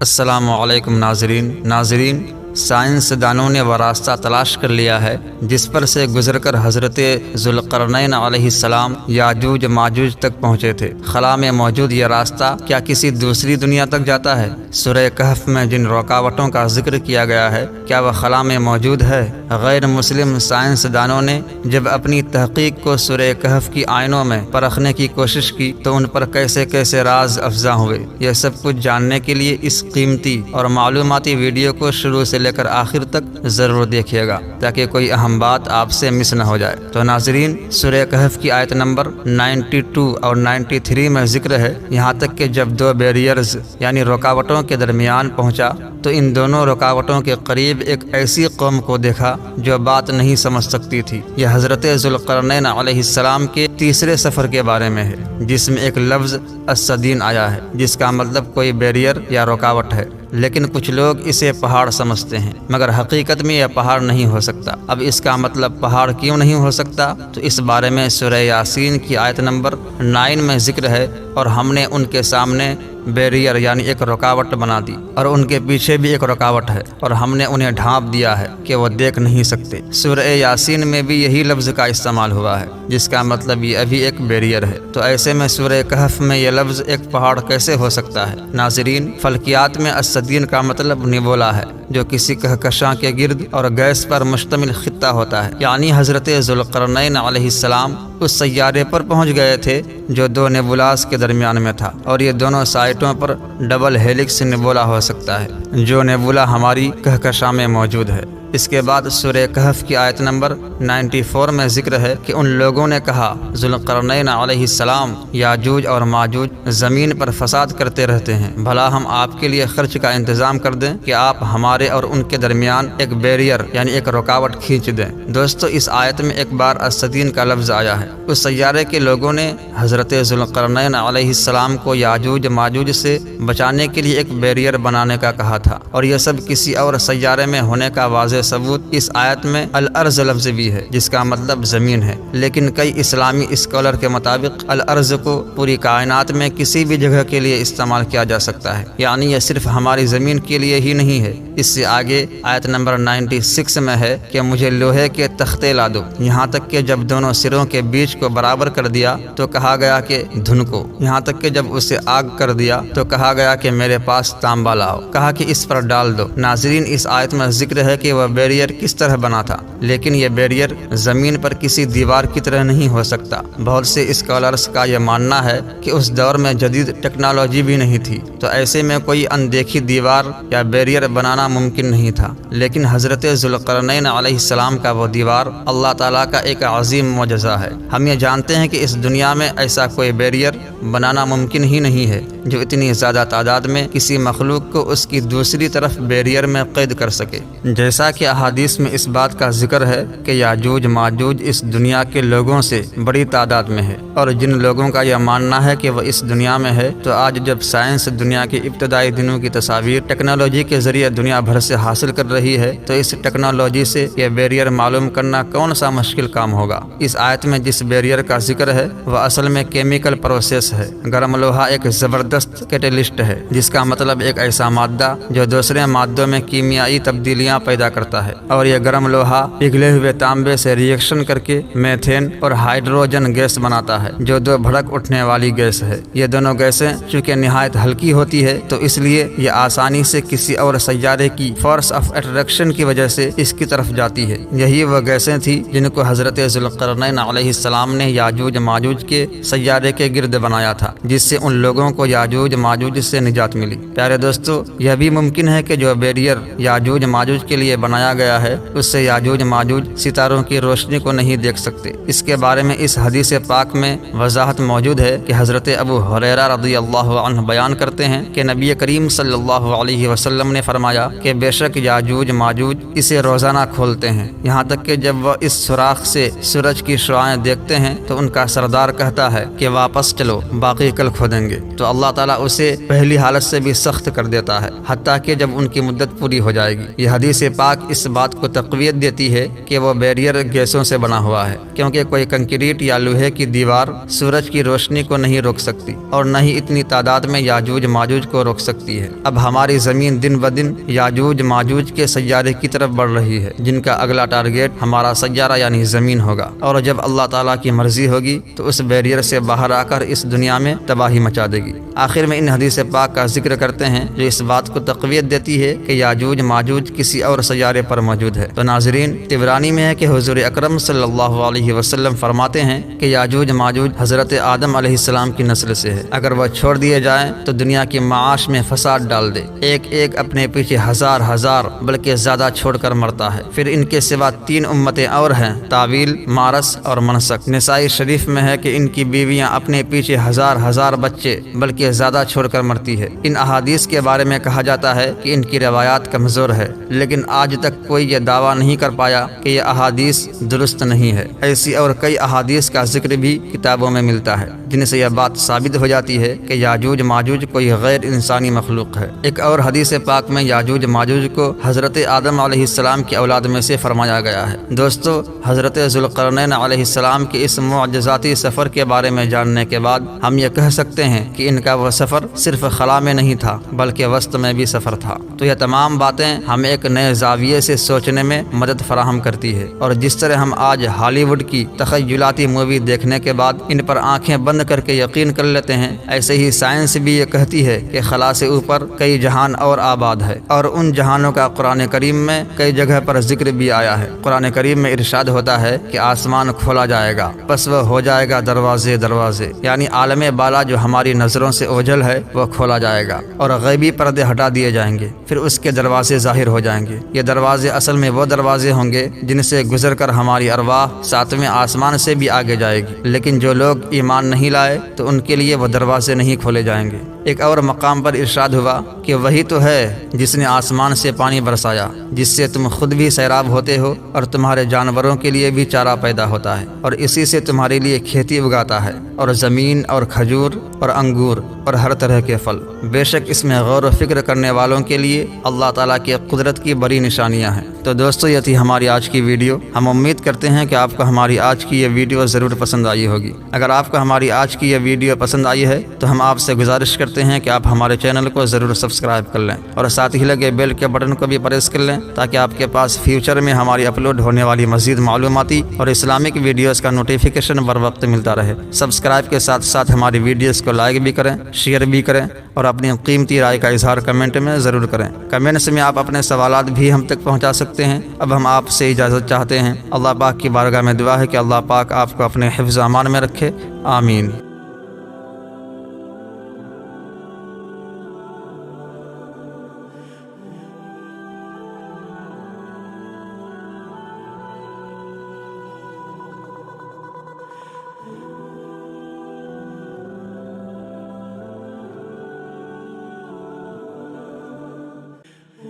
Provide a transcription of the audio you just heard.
السلام علیکم ناظرین سائنس دانوں نے وہ راستہ تلاش کر لیا ہے جس پر سے گزر کر حضرت ذوالقرنین علیہ السلام یاجوج ماجوج تک پہنچے تھے۔ خلا میں موجود یہ راستہ کیا کسی دوسری دنیا تک جاتا ہے؟ سورہ کہف میں جن رکاوٹوں کا ذکر کیا گیا ہے کیا وہ خلا میں موجود ہے؟ غیر مسلم سائنس دانوں نے جب اپنی تحقیق کو سورہ کہف کی آئینوں میں پرکھنے کی کوشش کی تو ان پر کیسے کیسے راز افزا ہوئے۔ یہ سب کچھ جاننے کے لیے اس قیمتی اور معلوماتی ویڈیو کو شروع سے لے کر آخر تک ضرور دیکھیے گا تاکہ کوئی اہم بات آپ سے مس نہ ہو جائے۔ تو ناظرین، سورہ کہف کی آیت نمبر 92 اور 93 میں ذکر ہے یہاں تک کہ جب دو بیریئرز یعنی رکاوٹوں کے درمیان پہنچا تو ان دونوں رکاوٹوں کے قریب ایک ایسی قوم کو دیکھا جو بات نہیں سمجھ سکتی تھی۔ یہ حضرت ذوالقرنین علیہ السلام کے تیسرے سفر کے بارے میں ہے جس میں ایک لفظ السدین آیا ہے جس کا مطلب کوئی بیریئر یا رکاوٹ ہے، لیکن کچھ لوگ اسے پہاڑ سمجھتے ہیں مگر حقیقت میں یہ پہاڑ نہیں ہو سکتا۔ اب اس کا مطلب پہاڑ کیوں نہیں ہو سکتا تو اس بارے میں سورہ یاسین کی آیت نمبر 9 میں ذکر ہے، اور ہم نے ان کے سامنے بیریئر یعنی ایک رکاوٹ بنا دی اور ان کے پیچھے بھی ایک رکاوٹ ہے اور ہم نے انہیں ڈھانپ دیا ہے کہ وہ دیکھ نہیں سکتے۔ سورہ یاسین میں بھی یہی لفظ کا استعمال ہوا ہے جس کا مطلب یہ ابھی ایک بیریئر ہے، تو ایسے میں سورہ کہف میں یہ لفظ ایک پہاڑ کیسے ہو سکتا ہے؟ ناظرین، فلکیات میں السدین کا مطلب نیبولا ہے جو کسی کہکشاں کے گرد اور گیس پر مشتمل خطہ ہوتا ہے، یعنی حضرت ذوالقرنین علیہ السلام اس سیارے پر پہنچ گئے تھے جو دو نیبولاز کے درمیان میں تھا، اور یہ دونوں سائٹوں پر ڈبل ہیلکس نیبولا ہو سکتا ہے جو نیبولا ہماری کہکشاں میں موجود ہے۔ اس کے بعد سورہ کہف کی آیت نمبر 94 میں ذکر ہے کہ ان لوگوں نے کہا ذوالقرنین علیہ السلام یاجوج اور ماجوج زمین پر فساد کرتے رہتے ہیں، بھلا ہم آپ کے لیے خرچ کا انتظام کر دیں کہ آپ ہمارے اور ان کے درمیان ایک بیریئر یعنی ایک رکاوٹ کھینچ دیں۔ دوستو، اس آیت میں ایک بار السدین کا لفظ آیا ہے۔ اس سیارے کے لوگوں نے حضرت ذوالقرنین علیہ السلام کو یاجوج ماجوج سے بچانے کے لیے ایک بیریئر بنانے کا کہا تھا، اور یہ سب کسی اور سیارے میں ہونے کا واضح ثبوت اس آیت میں الارض لفظ بھی ہے جس کا مطلب زمین ہے، لیکن کئی اسلامی اسکالر کے مطابق الارض کو پوری کائنات میں کسی بھی جگہ کے لیے استعمال کیا جا سکتا ہے، یعنی یہ صرف ہماری زمین کے لیے ہی نہیں ہے۔ اس سے آگے آیت نمبر 96 میں ہے کہ مجھے لوہے کے تختے لا دو، یہاں تک کہ جب دونوں سروں کے بیچ کو برابر کر دیا تو کہا گیا کہ دھن کو، یہاں تک کہ جب اسے آگ کر دیا تو کہا گیا کہ میرے پاس تانبا لاؤ، کہا کہ اس پر ڈال دو۔ ناظرین، اس آیت میں ذکر ہے کہ وہ بیریئر کس طرح بنا تھا، لیکن یہ بیریئر زمین پر کسی دیوار کی طرح نہیں ہو سکتا۔ بہت سے اسکالرز کا یہ ماننا ہے کہ اس دور میں جدید ٹیکنالوجی بھی نہیں تھی، تو ایسے میں کوئی اندیکھی دیوار یا بیریئر بنانا ممکن نہیں تھا، لیکن حضرت ذوالقرنین علیہ السلام کا وہ دیوار اللہ تعالیٰ کا ایک عظیم معجزہ ہے۔ ہم یہ جانتے ہیں کہ اس دنیا میں ایسا کوئی بیریئر بنانا ممکن ہی نہیں ہے جو اتنی زیادہ تعداد میں کسی مخلوق کو اس کی دوسری طرف بیریئر میں قید کر سکے۔ جیسا کہ احادیث میں اس بات کا ذکر ہے کہ یاجوج ماجوج اس دنیا کے لوگوں سے بڑی تعداد میں ہے، اور جن لوگوں کا یہ ماننا ہے کہ وہ اس دنیا میں ہے، تو آج جب سائنس دنیا کے ابتدائی دنوں کی تصاویر ٹیکنالوجی کے ذریعے دنیا بھر سے حاصل کر رہی ہے، تو اس ٹیکنالوجی سے یہ بیریئر معلوم کرنا کون سا مشکل کام ہوگا۔ اس آیت میں جس بیریئر کا ذکر ہے وہ اصل میں کیمیکل پروسیس ہے۔ گرم لوہا ایک زبردست کیٹلسٹ ہے جس کا مطلب ایک ایسا مادہ جو دوسرے مادوں میں کیمیائی تبدیلیاں پیدا کرتا ہے، اور یہ گرم لوہا پگھلے ہوئے تانبے سے ریئیکشن کر کے میتھین اور ہائیڈروجن گیس بناتا ہے جو دو بھڑک اٹھنے والی گیس ہے۔ یہ دونوں گیسیں چونکہ نہایت ہلکی ہوتی ہے تو اس لیے یہ آسانی سے کسی اور سیارے کی فورس آف اٹریکشن کی وجہ سے اس کی طرف جاتی ہے۔ یہی وہ گیسیں تھیں جن کو حضرت ذوالقرنین علیہ السلام نے یاجوج ماجوج کے سیارے کے گرد بنایا تھا، جس سے ان لوگوں کو یاجوج ماجوج سے نجات ملی۔ پیارے دوستو، یہ بھی ممکن ہے کہ جو بیریئر یاجوج ماجوج کے لیے بنایا گیا ہے اس سے یاجوج ماجوج ستاروں کی روشنی کو نہیں دیکھ سکتے۔ اس کے بارے میں اس حدیث پاک میں وضاحت موجود ہے کہ حضرت ابو ہریرہ رضی اللہ عنہ بیان کرتے ہیں کہ نبی کریم صلی اللہ علیہ وسلم نے فرمایا کہ بے شک یاجوج ماجوج اسے روزانہ کھولتے ہیں، یہاں تک کہ جب وہ اس سوراخ سے سورج کی شعاعیں دیکھتے ہیں تو ان کا سردار کہتا ہے کہ واپس چلو، باقی کل کھودیں گے۔ تو اللہ اللہ تعالیٰ اسے پہلی حالت سے بھی سخت کر دیتا ہے، حتیٰ کہ جب ان کی مدت پوری ہو جائے گی۔ یہ حدیث پاک اس بات کو تقویت دیتی ہے کہ وہ بیریئر گیسوں سے بنا ہوا ہے، کیونکہ کوئی کنکریٹ یا لوہے کی دیوار سورج کی روشنی کو نہیں روک سکتی، اور نہ ہی اتنی تعداد میں یاجوج ماجوج کو روک سکتی ہے۔ اب ہماری زمین دن بدن یاجوج ماجوج کے سیارے کی طرف بڑھ رہی ہے، جن کا اگلا ٹارگیٹ ہمارا سیارہ یعنی زمین ہوگا، اور جب اللہ تعالیٰ کی مرضی ہوگی تو اس بیریئر سے باہر آ کر اس دنیا میں تباہی مچا دے گی۔ آخر میں ان حدیث پاک کا ذکر کرتے ہیں جو اس بات کو تقویت دیتی ہے کہ یاجوج ماجوج کسی اور سیارے پر موجود ہے۔ تو ناظرین، طبرانی میں ہے کہ حضور اکرم صلی اللہ علیہ وسلم فرماتے ہیں کہ یاجوج ماجوج حضرت آدم علیہ السلام کی نسل سے ہے، اگر وہ چھوڑ دیے جائیں تو دنیا کی معاش میں فساد ڈال دے، ایک ایک اپنے پیچھے ہزار ہزار بلکہ زیادہ چھوڑ کر مرتا ہے۔ پھر ان کے سوا 3 امتیں اور ہیں، تاویل، مارس اور منسک۔ نسائی شریف میں ہے کہ ان کی بیویاں اپنے پیچھے ہزار ہزار بچے بلکہ زیادہ چھوڑ کر مرتی ہے۔ ان احادیث کے بارے میں کہا جاتا ہے کہ ان کی روایات کمزور ہے، لیکن آج تک کوئی یہ دعویٰ نہیں کر پایا کہ یہ احادیث درست نہیں ہے۔ ایسی اور کئی احادیث کا ذکر بھی کتابوں میں ملتا ہے جن سے یہ بات ثابت ہو جاتی ہے کہ یاجوج ماجوج کوئی غیر انسانی مخلوق ہے۔ ایک اور حدیث پاک میں یاجوج ماجوج کو حضرت آدم علیہ السلام کی اولاد میں سے فرمایا گیا ہے۔ دوستو، حضرت ذوالقرنین علیہ السلام کے اس معجزاتی سفر کے بارے میں جاننے کے بعد ہم یہ کہہ سکتے ہیں کہ ان کا وہ سفر صرف خلا میں نہیں تھا بلکہ وسط میں بھی سفر تھا۔ تو یہ تمام باتیں ہمیں ایک نئے زاویے سے سوچنے میں مدد فراہم کرتی ہے، اور جس طرح ہم آج ہالی ووڈ کی تخیلاتی مووی دیکھنے کے بعد ان پر آنکھیں بند کر کے یقین کر لیتے ہیں، ایسے ہی سائنس بھی یہ کہتی ہے کہ خلا سے اوپر کئی جہان اور آباد ہے، اور ان جہانوں کا قرآن کریم میں کئی جگہ پر ذکر بھی آیا ہے۔ قرآن کریم میں ارشاد ہوتا ہے کہ آسمان کھولا جائے گا، پس وہ ہو جائے گا دروازے دروازے، یعنی عالم بالا جو ہماری نظروں سے اوجھل ہے وہ کھولا جائے گا، اور غیبی پردے ہٹا دیے جائیں گے، پھر اس کے دروازے ظاہر ہو جائیں گے۔ یہ دروازے اصل میں وہ دروازے ہوں گے جن سے گزر کر ہماری ارواح 7ویں آسمان سے بھی آگے جائے گی، لیکن جو لوگ ایمان نہیں لائے تو ان کے لیے وہ دروازے نہیں کھولے جائیں گے۔ ایک اور مقام پر ارشاد ہوا کہ وہی تو ہے جس نے آسمان سے پانی برسایا، جس سے تم خود بھی سیراب ہوتے ہو اور تمہارے جانوروں کے لیے بھی چارہ پیدا ہوتا ہے، اور اسی سے تمہارے لیے کھیتی اگاتا ہے، اور زمین اور کھجور اور انگور اور ہر طرح کے پھل۔ بے شک اس میں غور و فکر کرنے والوں کے لیے اللہ تعالیٰ کی قدرت کی بڑی نشانیاں ہیں۔ تو دوستو، یہ تھی ہماری آج کی ویڈیو۔ ہم امید کرتے ہیں کہ آپ کو ہماری آج کی یہ ویڈیو ضرور پسند آئی ہوگی۔ اگر آپ کو ہماری آج کی یہ ویڈیو پسند آئی ہے تو ہم آپ سے گزارش کرتے ہیں کہ آپ ہمارے چینل کو ضرور سبسکرائب کر لیں، اور ساتھ ہی لگے بیل کے بٹن کو بھی پریس کر لیں تاکہ آپ کے پاس فیوچر میں ہماری اپلوڈ ہونے والی مزید معلوماتی اور اسلامک ویڈیوز کا نوٹیفیکیشن بر وقت ملتا رہے۔ سبسکرائب کے ساتھ ساتھ ہماری ویڈیوز کو لائک بھی کریں، شیئر بھی کریں، اور اپنی قیمتی رائے کا اظہار کمنٹ میں ضرور کریں۔ کمنٹس میں آپ اپنے سوالات بھی ہم تک پہنچا سکتے ہیں۔ اب ہم آپ سے اجازت چاہتے ہیں۔ اللہ پاک کی بارگاہ میں دعا ہے کہ اللہ پاک آپ کو اپنے حفظ و امان میں رکھے، آمین۔